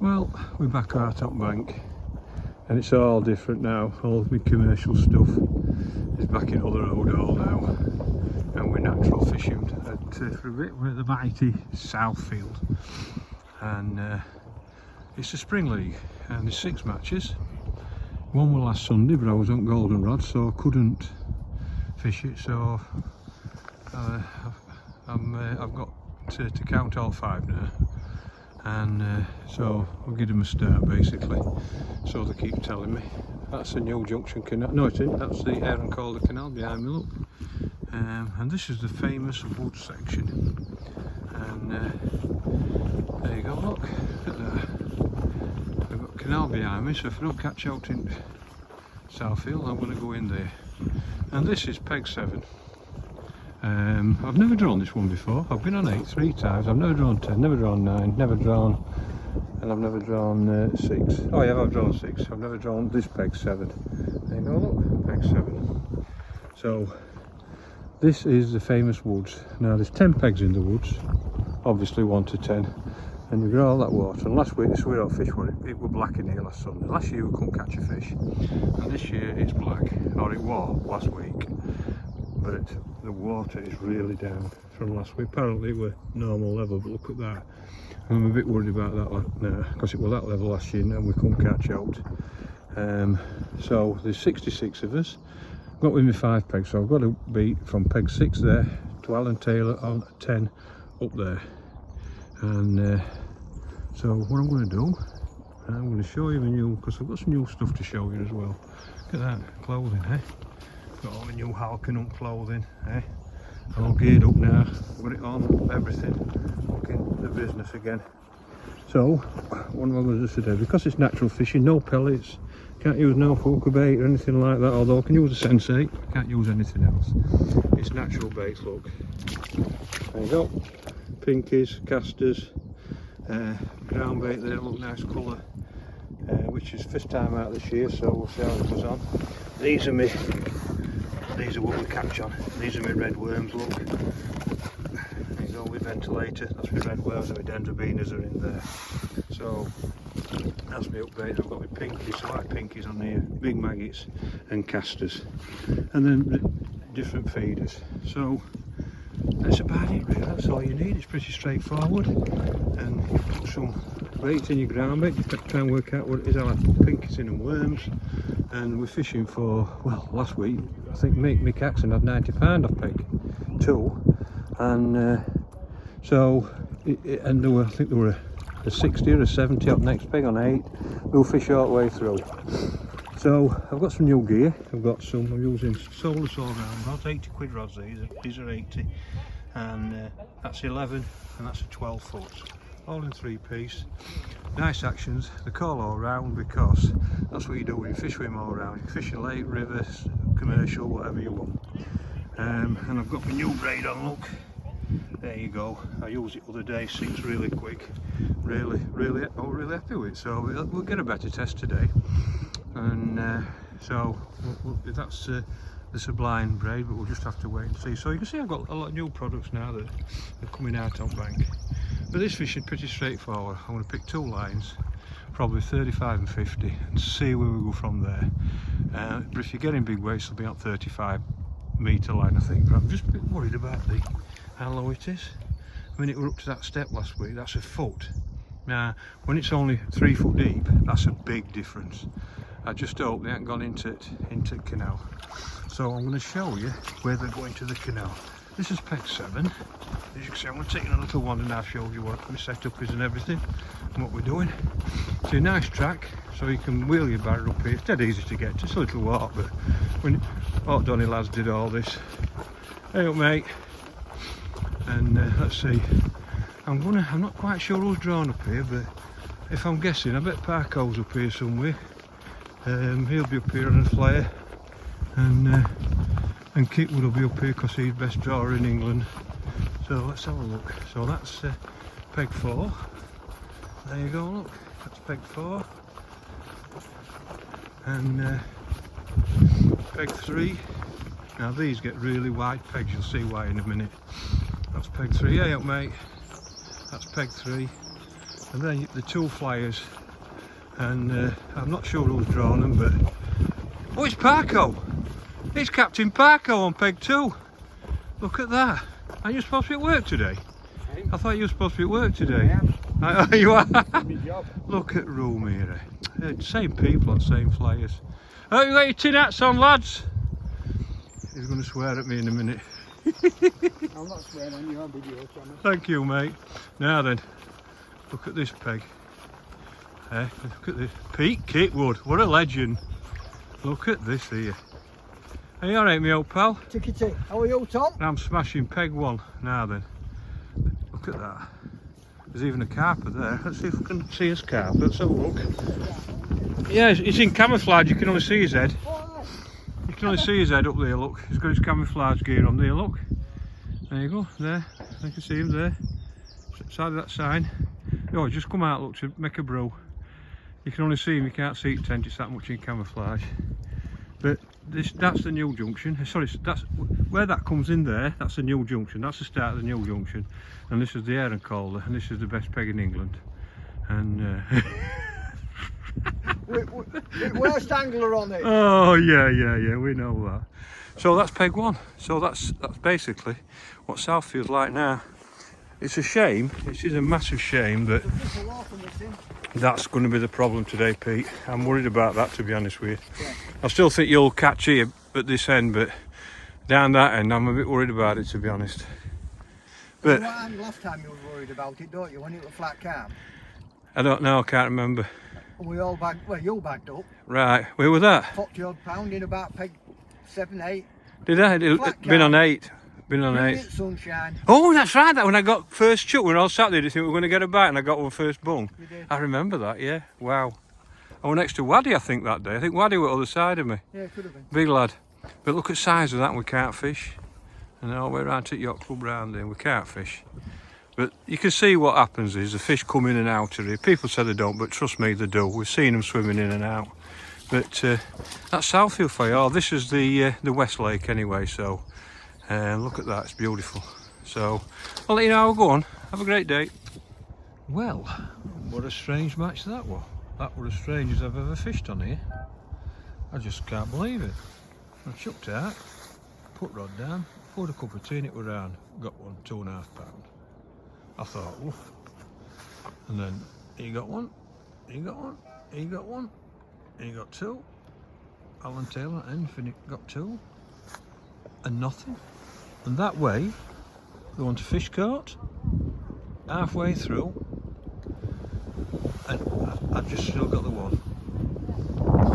Well, we're back out on bank and it's all different now. All of my commercial stuff is back in other road all now, and we're natural fishing for a bit. We're at the mighty Southfield, and it's a spring league and there's 6 matches. One was last Sunday, but I was on goldenrod so I couldn't fish it, so I've got to count all 5 now. And so I'll give them a start basically, so they keep telling me. That's the new junction canal, no it isn't, that's the Aaron Calder canal behind me, look. And this is the famous wood section, and there you go, look at that. I've got a canal behind me, so if I don't catch out in Southfield I'm going to go in there. And this is peg 7. I've never drawn this one before. I've been on 8 3 times. I've never drawn 10, never drawn 9, never drawn, and I've never drawn 6. Oh yeah, I've drawn 6. I've never drawn this peg 7. There you go, look, peg 7. So this is the famous woods. Now there's 10 pegs in the woods, obviously 1 to 10, and you got all that water. And last week this weird old fish, it was black in here last Sunday. Last year we couldn't catch a fish, and this year it's black, or it was last week. But the water is really down from last week. Apparently it were normal level, but look at that. I'm a bit worried about that now, because it was that level last year and we couldn't catch out. So there's 66 of us. Got with me 5 pegs, so I've got to be from peg 6 there to Alan Taylor on 10 up there. And so what I'm going to do, I'm going to show you the new, because I've got some new stuff to show you as well. Look at that clothing, eh? Got all my new Halkenum clothing, eh? All geared up now, got it on, everything, looking the business again. So, what am I going to do today? Because it's natural fishing, no pellets, can't use no poker bait or anything like that, although I can use a sensate, can't use anything else. It's natural baits, look. There you go, pinkies, casters, ground bait there, look, nice colour, which is first time out this year, so we'll see how it goes on. These are what we catch on. These are my red worms, look. There you go, with ventilator. That's my red worms and my dendrobenas are in there. So that's my update. I've got my pinkies, I like pinkies on here, big maggots and casters. And then different feeders. So that's about it really, that's all you need. It's pretty straightforward. And you put some bait in your ground bait, you try and work out what it is. I like to put pinkies in and worms. And we're fishing for, well, last week I think Mick Axon had 90 pound off peg 2, and so and there were, I think there were a 60 or a 70 up next peg on 8. We'll fish all the way through. So I've got some new gear. I'm using Solus all round rods, 80 quid rods these are 80, and that's 11 and that's a 12 foot, all in 3-piece. Nice actions, they call all round because that's what you do when you fish with them all round. You fish in lake, rivers, commercial, whatever you want. And I've got my new braid on, look. There you go. I used it the other day, sinks really quick. Really happy with it. So we'll get a better test today. And so that's the Sublime braid, but we'll just have to wait and see. So you can see I've got a lot of new products now that are coming out on bank. But this fish is pretty straightforward. I'm going to pick 2 lines, probably 35 and 50, and see where we go from there. But if you're getting big weights, it'll be on 35 metre line, I think. But I'm just a bit worried about how low it is. I mean, it were up to that step last week, that's 1 foot. Now, when it's only 3 foot deep, that's a big difference. I just hope they haven't gone into the canal. So I'm going to show you where they're going to the canal. This is peg 7. As you can see, I'm going to take a little one and I'll show you what my setup is and everything and what we're doing. It's a nice track, so you can wheel your barrow up here. It's dead easy to get to. It's a little walk, but when Donny lads did all this. Hey up, mate. And let's see. I'm not quite sure who's drawn up here, but if I'm guessing, I bet Parko's up here somewhere. He'll be up here on a flare, and Kitwood will be up here because he's best drawer in England. So let's have a look. So that's peg 4. There you go, look, that's peg 4. And peg 3. Now these get really wide pegs, you'll see why in a minute. That's peg 3, hey up mate. That's peg 3. And then the two flyers, and I'm not sure who's drawn them, but oh, it's Parko! It's Captain Parko on peg 2. Look at that. Are you supposed to be at work today? I thought you were supposed to be at work today. I am. You are? Look at room here. Same people on same flyers. Oh, you got your tin hats on, lads? He's going to swear at me in a minute. I'm not swearing on your video, Thomas. Thank you, mate. Now then, look at this peg. Look at this. Pete Kitwood, what a legend. Look at this here. Are you alright, me old pal? Tickety. How are you, Tom? I'm smashing peg 1. Now then, look at that. There's even a carpet there. Let's see if we can see his carpet. Let's have a look. Yeah, it's in camouflage. You can only see his head. You can only see his head up there, look. He's got his camouflage gear on there, look. There you go, there. You can see him there. Side of that sign. Oh, just come out, look, to make a brew. You can only see him, you can't see his tent, it's that much in camouflage. But that's the new junction. Sorry, that's where that comes in there. That's the new junction. That's the start of the new junction. And this is the Air and Calder, and this is the best peg in England. And worst angler on it. oh yeah, we know that. So that's peg 1. So that's basically what Southfield's like now. It's a shame. It is a massive shame that that's going to be the problem today, Pete. I'm worried about that, to be honest with you. Yeah. I still think you'll catch here at this end, but down that end I'm a bit worried about it, to be honest. But what happened last time you were worried about it, don't you, when it was flat calm? I don't know, I can't remember. We all bagged, well, you bagged up. Right, where was that? 40 odd pound in about peg 7, 8. Did I? It's been on 8. Been on 8. Sunshine. Oh, that's right. That when I got first chuck, we were all sat there, did you think we were going to get a bite, and I got one first bung. You did. I remember that, yeah. Wow. I was next to Waddy, I think, that day. I think Waddy was on the other side of me. Yeah, it could have been. Big lad. But look at the size of that, and we can't fish. And all the way around to the yacht club round there, we can't fish. But you can see what happens is the fish come in and out of here. People say they don't, but trust me, they do. We've seen them swimming in and out. But that's Southfield for you. Oh, this is the West Lake anyway, so look at that, it's beautiful. So I'll let you know how we go on. Have a great day. Well, what a strange match that was. That was as strange as I've ever fished on here. I just can't believe it. I chucked it out, put rod down, poured a cup of tea in it, were round, got one, 2.5 pound. I thought, woof. And then he got one, he got one, he got one, he got 2. Alan Taylor and Infinite got 2, and nothing. And that way, they went to fish court, halfway through, and I've just still got the one.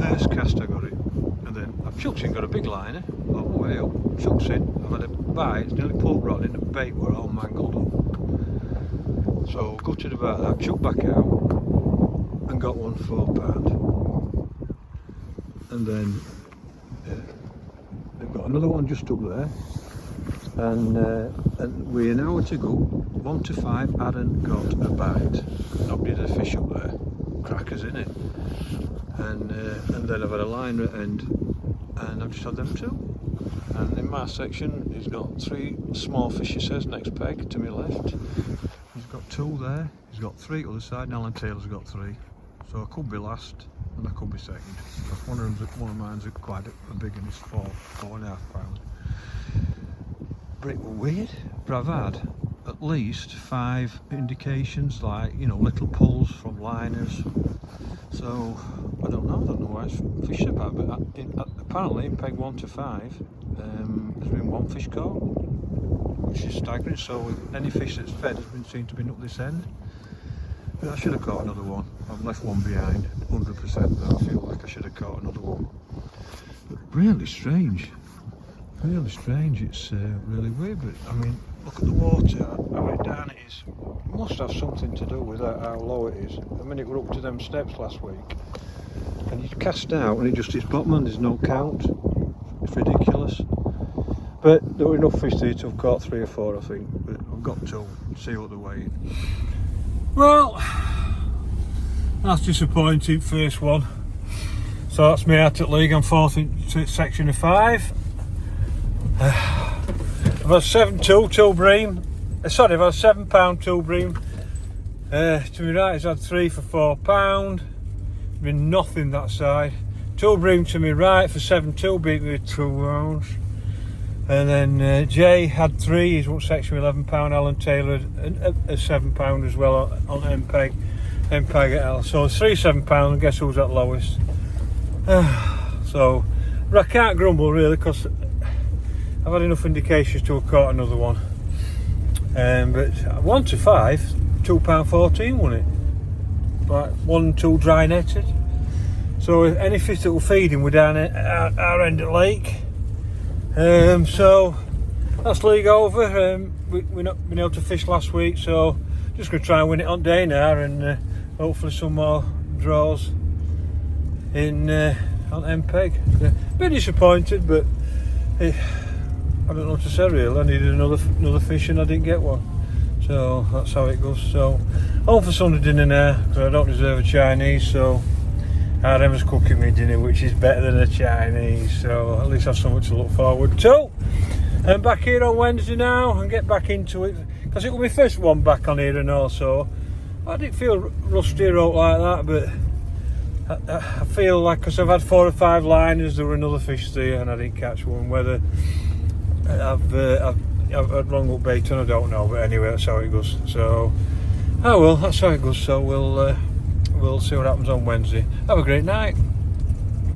First cast I got it, and then I've chucked in, got a big liner, all the way up, chucked in, I've had a bite, it's nearly pulled rod in, the bait were all mangled up. So gutted about that, chucked back out, and got one £4. And then they've got another one just up there, and we're an hour to go, 1 to 5, hadn't got a bite. Nobody had a fish up there, crackers in it. And then I've had a liner at end, and I've just had them 2. And in my section, he's got 3 small fish, he says, next peg to my left. He's got 2 there, he's got 3 other side, and Alan Taylor's got 3. So I could be last, and I could be second. Because one of mine's quite a big one, it's 4.5 pounds. But it was weird. But I've had at least 5 indications, like, you know, little pulls from liners. So I don't know why it's fished about, but apparently in peg 1 to 5 there's been 1 fish caught, which is staggering. So any fish that's fed has been seen to be up this end. But I should have caught another one. I've left one behind, 100%. I feel like I should have caught another one. But really strange. Really strange. It's really weird. But I mean, look at the water, how down it is. It must have something to do with that, how low it is. I mean, it were up to them steps last week, and you cast out and it's bottom and there's no count. It's ridiculous. But there were enough fish there to have caught 3 or 4, I think. But I've got to see what they're weighing. Well, that's disappointing, first one. So that's me out at league. I'm 4th in section of 5. I've had 7 bream. Sorry, I've had £7 2 bream, To my right, he's had 3 for £4. Been nothing that side. Two bream to my right for 7-2, beat me with 2 rounds. And then Jay had 3, he's won section with £11. Alan Taylor a £7 as well on MPEG at L. So 3 £7, guess who's at lowest? So I can't grumble really, because I've had enough indications to have caught another one. But 1 to 5, £2.14 won it. Like 1 and 2 dry netted. So any fish that will feed him, we're down at our end of the lake. So that's league over. We've not been able to fish last week, so just going to try and win it on day now, and hopefully some more draws in on MPEG. A bit disappointed, but I don't know what to say really. I needed another fish and I didn't get one. So that's how it goes. So home for Sunday dinner now, because I don't deserve a Chinese, so Emma's cooking me dinner, which is better than a Chinese, so at least I've something to look forward to. And back here on Wednesday now and get back into it, because it was my first one back on here, and also I didn't feel rusty or out like that, but I feel like, because I've had 4 or 5 liners, there were another fish there and I didn't catch one. Whether I've had wrong up bait, and I don't know, but anyway, that's how it goes. So oh well, that's how it goes. So we'll see what happens on Wednesday. Have a great night.